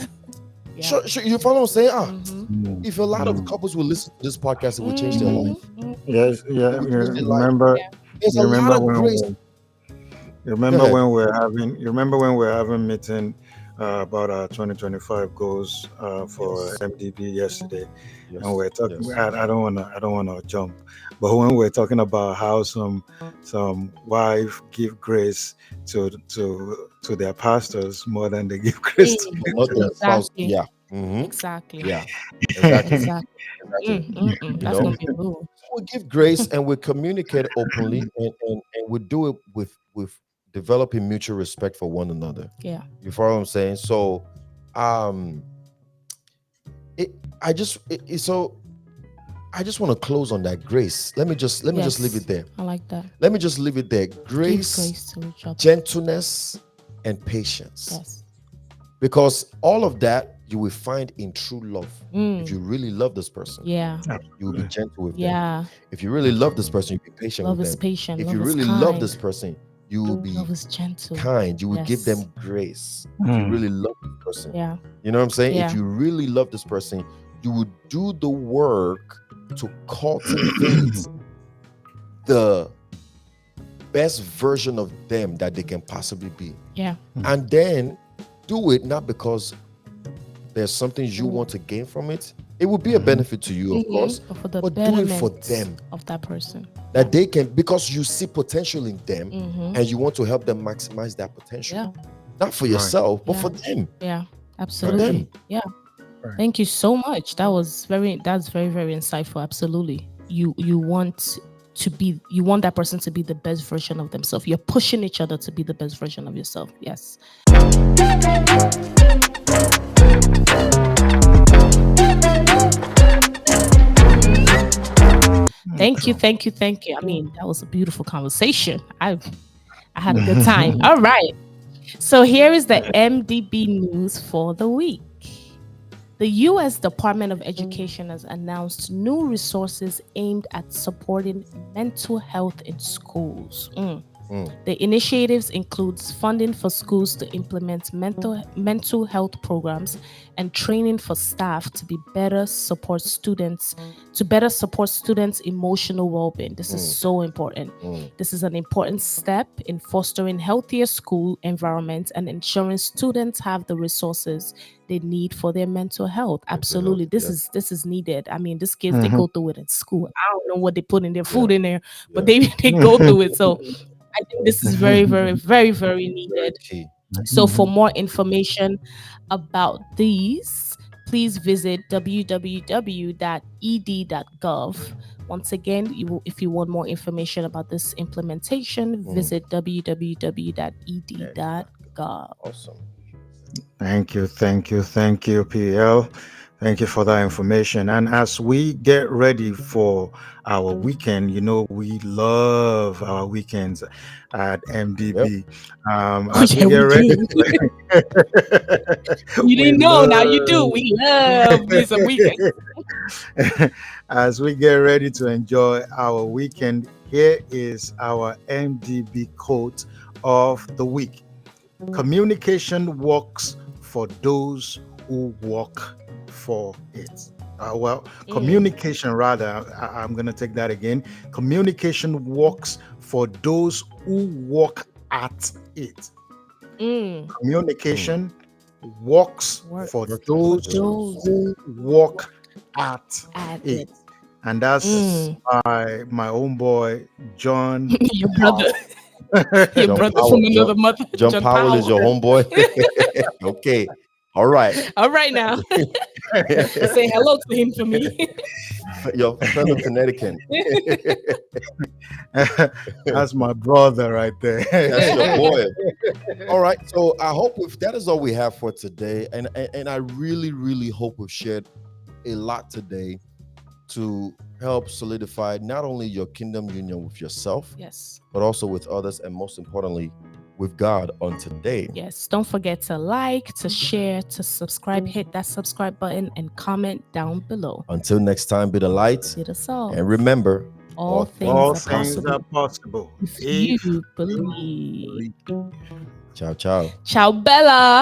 Yeah. Sure, you follow what I'm saying? If a lot of couples will listen to this podcast, it will change their life. Yes, yeah. Remember when we're having meeting about our 2025 goals for MDB yesterday, and we're talking. I don't wanna jump, but when we're talking about how some wife give grace to their pastors more than they give grace to their spouse. Yeah. Exactly. Yeah. Exactly. That's gonna be a rule. We give grace and we communicate openly, and we do it with developing mutual respect for one another. Yeah. You follow what I'm saying? So, I just want to close on that grace. Let me just leave it there. I like that. Let me just leave it there. Grace to each other. Gentleness, and patience. Yes. Because all of that you will find in true love. If you really love this person, you will be gentle with them. If you really love this person, you'll be patient with them. Love is patient. If you really love this person, you will be gentle, kind. You will give them grace. If you really love this person. Yeah. You know what I'm saying? Yeah. If you really love this person, you will do the work to cultivate the best version of them that they can possibly be. Yeah. And then do it not because there's something you want to gain from it. It will be a benefit to you, of course, but do it for them. Of that person. That they can, because you see potential in them and you want to help them maximize that potential. Yeah. Not for yourself, but for them. Yeah, absolutely. Yeah. Right. Thank you so much. That's very, very insightful. Absolutely. You want you want that person to be the best version of themselves. You're pushing each other to be the best version of yourself. Yes. Thank you. I mean, that was a beautiful conversation. I had a good time. All right. So here is the MDB news for the week. The U.S. Department of Education has announced new resources aimed at supporting mental health in schools. The initiatives includes funding for schools to implement mental health programs and training for staff to better support students emotional well-being. This is so important. This is an important step in fostering healthier school environments and ensuring students have the resources they need for their mental health. Absolutely. This is needed. I mean, these kids, they go through it in school. I don't know what they put in their food in there, but they go through it. So I think this is very, very, very, very needed. So for more information about these, please visit www.ed.gov. Once again, if you want more information about this implementation, visit www.ed.gov. Awesome. Thank you, PL. Thank you for that information. And as we get ready for our weekend, we love our weekends at MDB. As we get ready, you didn't know, now you do. We love this weekend. As we get ready to enjoy our weekend, here is our MDB quote of the week. Communication works for those who work for it. Communication, rather, I'm going to take that again. Communication works for those who work at it. Communication works for those who work at it. And that's my own boy, John. Your brother. Your brother Powell, from another mother. John Powell is your homeboy. Okay. All right now. Say hello to him for me. Your fellow Connecticut. That's my brother right there. That's your boy. All right. So I hope that is all we have for today. And I really, really hope we've shared a lot today to help solidify not only your kingdom union with yourself, but also with others, and most importantly, with God on today. Yes, don't forget to like, to share, to subscribe, hit that subscribe button, and comment down below. Until next time, be the light, be the salt, and remember, all things are possible if you believe. Ciao, ciao. Ciao, Bella.